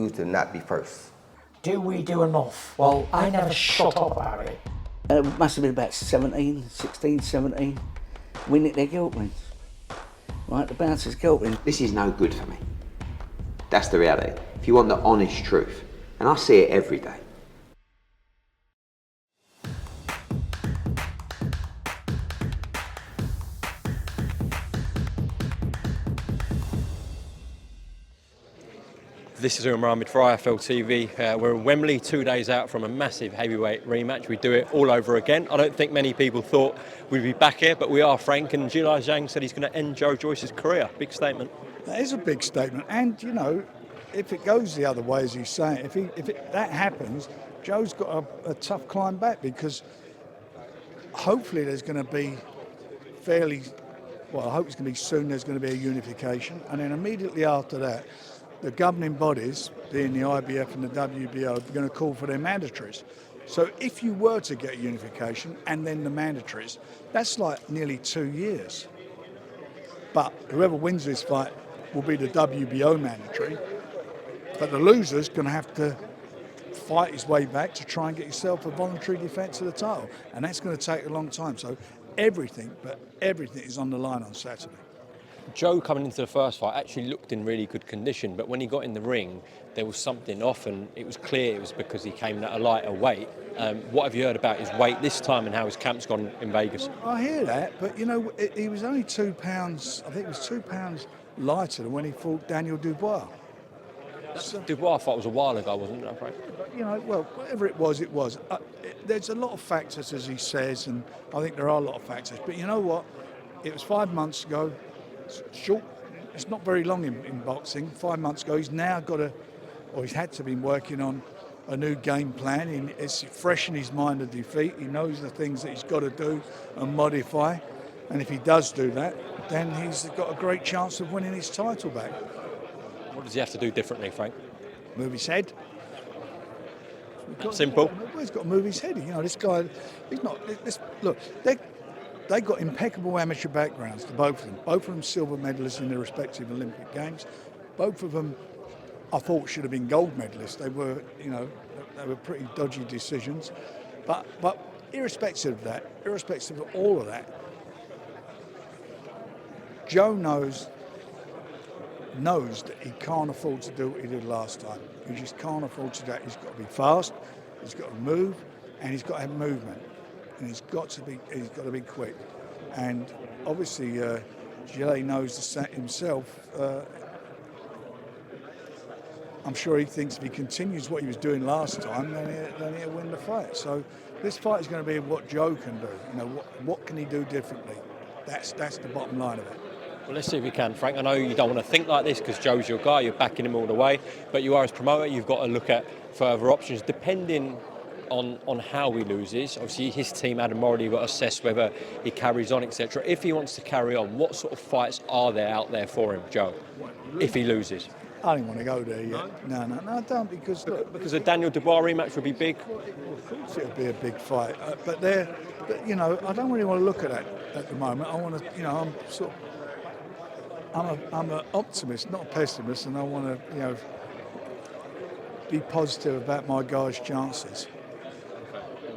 continue to not be first. Do we do enough? Well, I never shut up about it. It must have been about 16, 17. We nicked their gilt rings. Right, the bouncer's gilt ring. This is no good for me. That's the reality. If you want the honest truth, and I see it every day. This is Umar for IFL TV. We're in Wembley 2 days out from a massive heavyweight rematch. We do it all over again. I don't think many people thought we'd be back here, but we are, Frank. And Zhilei Zhang said he's going to end Joe Joyce's career. Big statement. That is a big statement. And, you know, if it goes the other way, as he's saying, that happens, Joe's got a tough climb back, because hopefully there's going to be I hope it's going to be soon, there's going to be a unification. And then immediately after that, the governing bodies, being the IBF and the WBO, are going to call for their mandatories. So if you were to get unification and then the mandatories, that's like nearly 2 years. But whoever wins this fight will be the WBO mandatory. But the loser's going to have to fight his way back to try and get himself a voluntary defence of the title. And that's going to take a long time. So everything is on the line on Saturday. Joe, coming into the first fight, actually looked in really good condition, but when he got in the ring, there was something off, and it was clear it was because he came at a lighter weight. What have you heard about his weight this time and how his camp's gone in Vegas? I hear that, but, you know, he was only 2 pounds, I think it was 2 pounds lighter than when he fought Daniel Dubois. Dubois fight was a while ago, wasn't it, Frank? You know, well, whatever it was, it was. There's a lot of factors, as he says, and I think there are a lot of factors. But you know what? It was 5 months ago. It's short. It's not very long in boxing. 5 months ago, he's now he's had to be working on a new game plan. It's fresh in his mind, the defeat. He knows the things that he's got to do and modify. And if he does do that, then he's got a great chance of winning his title back. What does he have to do differently, Frank? Move his head. Simple. He's got to move his head. You know, this guy, he's not. Look, they got impeccable amateur backgrounds, to both of them. Both of them silver medalists in their respective Olympic Games. Both of them, I thought, should have been gold medalists. They were, you know, they were pretty dodgy decisions. But irrespective of that, irrespective of all of that, Joe knows that he can't afford to do what he did last time. He just can't afford to do that. He's got to be fast, he's got to move, and he's got to have movement. And he's got to be quick. And obviously, Zhilei knows himself. I'm sure he thinks if he continues what he was doing last time, then he'll win the fight. So this fight is going to be what Joe can do. You know, what can he do differently? That's the bottom line of it. Well, let's see if we can, Frank. I know you don't want to think like this because Joe's your guy, you're backing him all the way, but you are as promoter, you've got to look at further options depending on how he loses. Obviously, his team, Adam Morley, you've got to assess whether he carries on, etc. If he wants to carry on, what sort of fights are there out there for him, Joe, if he loses? I don't want to go there yet. No, I don't, because look, because a Daniel Dubois rematch would be big. Of course, it'll be a big fight. But you know, I don't really want to look at that at the moment. I want to, you know, I'm an optimist, not a pessimist, and I want to, you know, be positive about my guys' chances.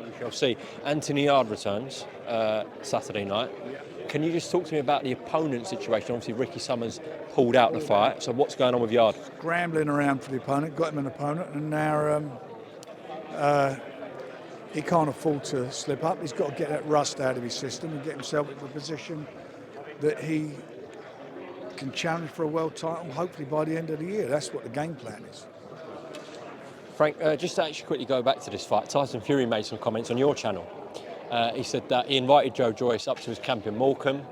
We shall see. Anthony Yard returns Saturday night. Can you just talk to me about the opponent situation? Obviously, Ricky Summers pulled out the fight. So what's going on with Yard? Scrambling around for the opponent, got him an opponent, and now he can't afford to slip up. He's got to get that rust out of his system and get himself into a position that he can challenge for a world title, hopefully by the end of the year. That's what the game plan is. Frank, just to actually quickly go back to this fight, Tyson Fury made some comments on your channel. He said that he invited Joe Joyce up to his camp in Morecambe.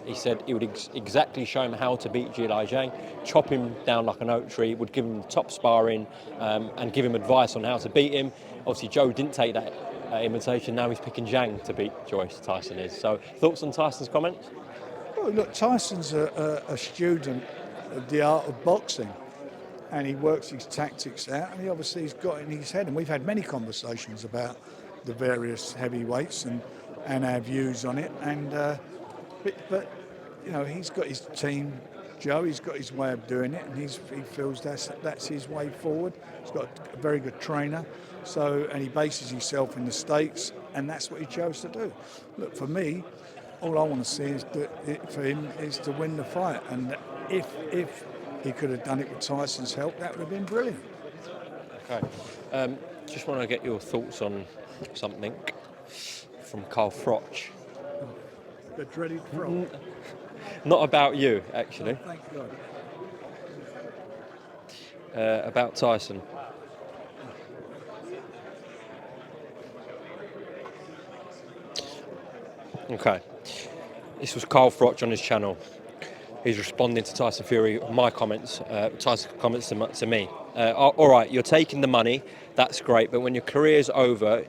He said he would exactly show him how to beat Zhilei Zhang, chop him down like an oak tree, would give him top sparring and give him advice on how to beat him. Obviously, Joe didn't take that invitation. Now he's picking Zhang to beat Joyce, Tyson is. So, thoughts on Tyson's comments? Well, look, Tyson's a student of the art of boxing, and he works his tactics out, and he obviously has got it in his head. And we've had many conversations about the various heavyweights and our views on it. And but you know, he's got his team Joe, he's got his way of doing it, and he feels that's his way forward. He's got a very good trainer, and he bases himself in the States, and that's what he chose to do. Look, for me, all I want to see for him is to win the fight, and if he could have done it with Tyson's help, that would have been brilliant. Okay. Just want to get your thoughts on something from FROCH. The dreaded FROCH. Not about you, actually. Oh, thank God. About Tyson. Okay. This was FROCH on his channel. He's responding to Tyson Fury, my comments, Tyson's comments to me. All right, you're taking the money, that's great, but when your career's over,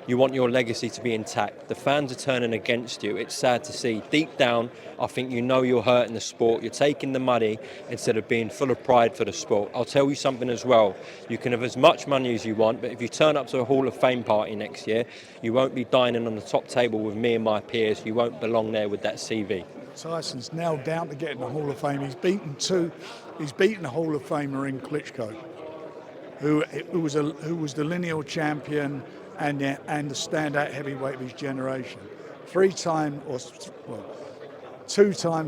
you want your legacy to be intact. The fans are turning against you. It's sad to see. Deep down, I think you know you're hurting the sport. You're taking the money instead of being full of pride for the sport. I'll tell you something as well. You can have as much money as you want, but if you turn up to a Hall of Fame party next year, you won't be dining on the top table with me and my peers. You won't belong there with that CV. Tyson's now down to get in the Hall of Fame. He's beaten a Hall of Famer in Klitschko, who was the lineal champion and the standout heavyweight of his generation. 2 times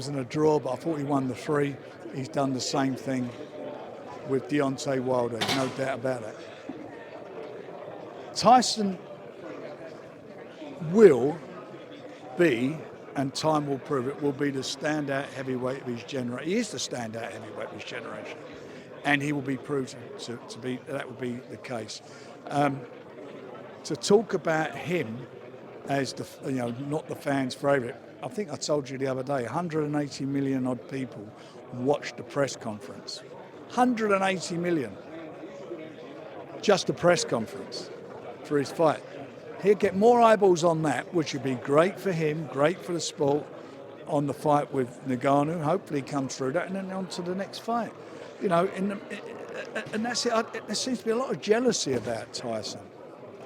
in a draw, but I thought he won the 3. He's done the same thing with Deontay Wilder, no doubt about that. Tyson will be, and time will prove it, will be the standout heavyweight of his generation. He is the standout heavyweight of his generation, and he will be proved to be, that will be the case. To talk about him as not the fans' favourite, I think I told you the other day, 180 million odd people watched the press conference. 180 million. Just a press conference for his fight. He'll get more eyeballs on that, which would be great for him, great for the sport, on the fight with Ngannou. Hopefully he comes through that and then on to the next fight. And that's it. There seems to be a lot of jealousy about Tyson.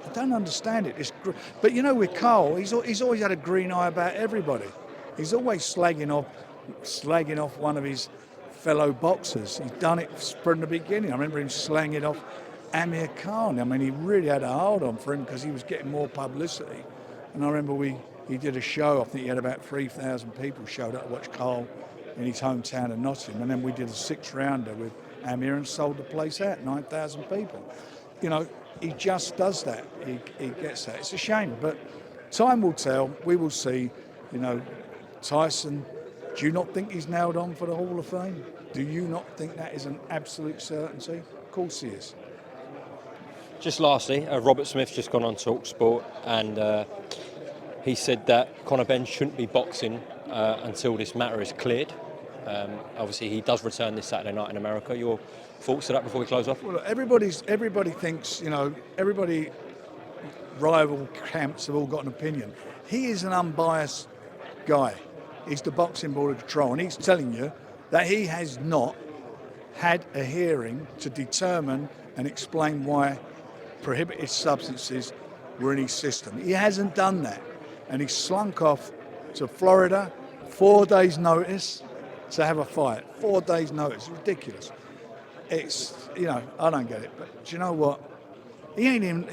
I don't understand it. But with Carl, he's always had a green eye about everybody. He's always slagging off one of his fellow boxers. He's done it from the beginning. I remember him slanging off Amir Khan. I mean, he really had a hold on for him because he was getting more publicity. And I remember he did a show. I think he had about 3,000 people showed up to watch Carl in his hometown of Nottingham. And then we did a 6-rounder with Amir and sold the place out, 9,000 people. He just does that. He gets that. It's a shame, but time will tell. We will see. Tyson, do you not think he's nailed on for the Hall of Fame? Do you not think that is an absolute certainty? Of course he is. Just lastly, Robert Smith's just gone on TalkSport, and he said that Conor BENN shouldn't be boxing until this matter is cleared. Obviously, he does return this Saturday night in America. Your thoughts to that before we close off? Well, everybody thinks, everybody, rival camps have all got an opinion. He is an unbiased guy. He's the Boxing Board of Control, and he's telling you that he has not had a hearing to determine and explain why prohibited substances were in his system. He hasn't done that, and he slunk off to Florida, 4 days' notice to have a fight. 4 days' notice, ridiculous. It's, I don't get it, but do you know what? He ain't even.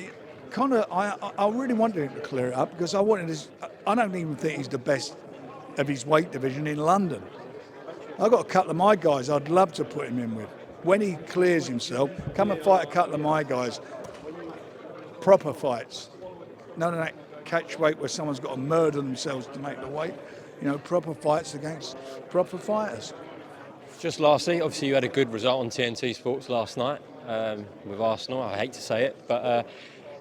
Conor, I really wanted him to clear it up because I don't even think he's the best of his weight division in London. I've got a couple of my guys I'd love to put him in with. When he clears himself, come and fight a couple of my guys. Proper fights. None of that catch weight where someone's got to murder themselves to make the weight. Proper fights against proper fighters. Just lastly, obviously you had a good result on TNT Sports last night with Arsenal. I hate to say it, but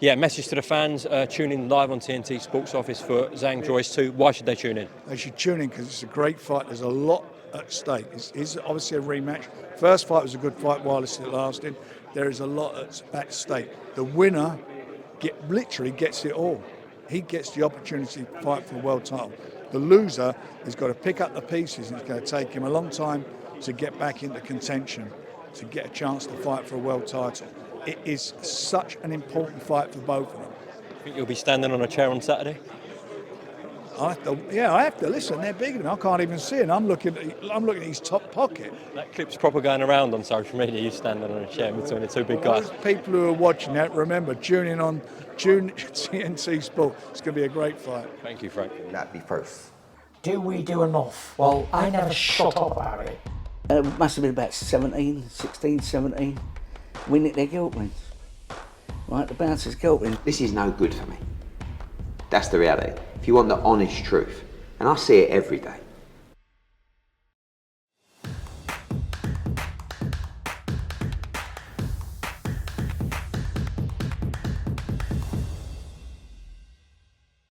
message to the fans, tune in live on TNT Sports office for Zhang Joyce 2. Why should they tune in? They should tune in because it's a great fight. There's a lot at stake. It's obviously a rematch. First fight was a good fight while it lasted. There is a lot at stake. The winner literally gets it all. He gets the opportunity to fight for a world title. The loser has got to pick up the pieces, and it's going to take him a long time to get back into contention, to get a chance to fight for a world title. It is such an important fight for both of them. Think you'll be standing on a chair on Saturday? I have to listen. They're bigger than me. I can't even see it. I'm looking at his top pocket. That clip's proper going around on social media. You standing on a chair between the two big guys. Those people who are watching that, remember, tune in on TNT Sport. It's going to be a great fight. Thank you, Frank. Not be first. Do we do enough? Well, I never shut up about it. It must have been about 16, 17. We nicked their guilt rings. Right, the bouncer's guilt ring. This is no good for me. That's the reality. If you want the honest truth, and I see it every day,